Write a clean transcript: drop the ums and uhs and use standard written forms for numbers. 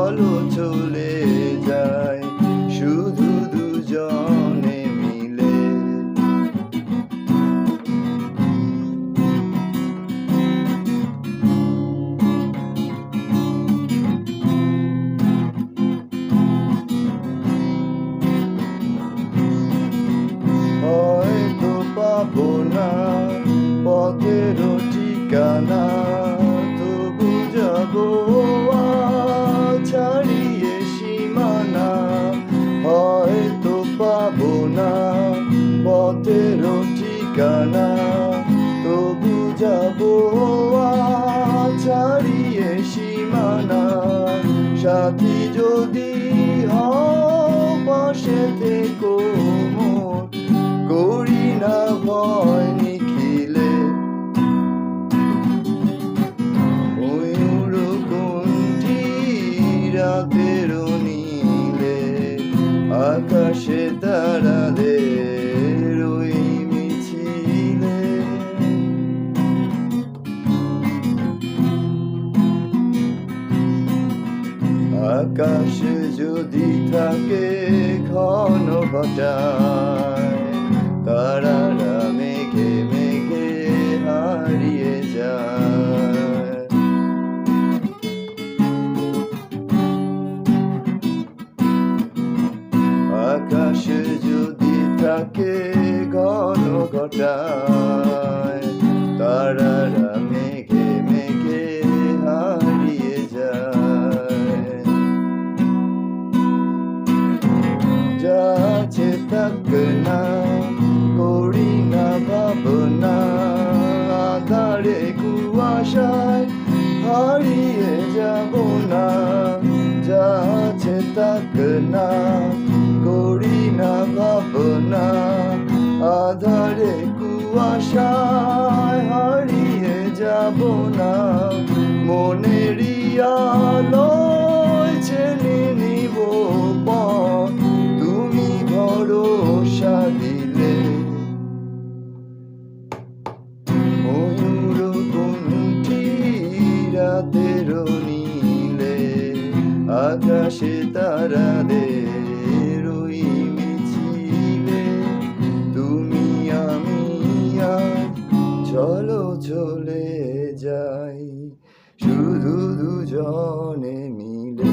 চলো চলে যাই শুধু দুজনে মিলে। হয়তো পাবো না পথের ঠিকানা, তবু যাবো ছাড়িয়ে সীমানা। হয়তো পাবো না পথের ঠিকানা, তবু যাবো ছাড়িয়ে সীমানা। সাথী যদি হও পাশে থেকো মোর, করি না ভয় নিখিলে। ময়ূর কুণ্ঠী রাতের নীলে, আকাশে তারাদের ওই মিছিলে। আকাশে যদি থাকে ঘন ঘটায়, তারারা মেঘে মেঘে হারিয়ে যায়। আকাশে যদি থাকে ঘন ঘটায়, তারারা মেঘে মেঘে হারিয়ে যায়। যা আছে থাক না, করি না ভাবনা, আধারে কুয়াশায় হারিয়ে যাব না। যা আছে থাক না, করি না ভাবনা, আধারে কুয়াশায় হারিয়ে যাব না। মনেরই আলোয় চেনে নিব পথ, তুমি ভরসা দিলে। ময়ূর কুণ্ঠী রাতের নীলে, আকাশে তারাদের ওই মিছিলে। তুমি আমি আজ চলো চলে যাই শুধু দুজনে মিলে।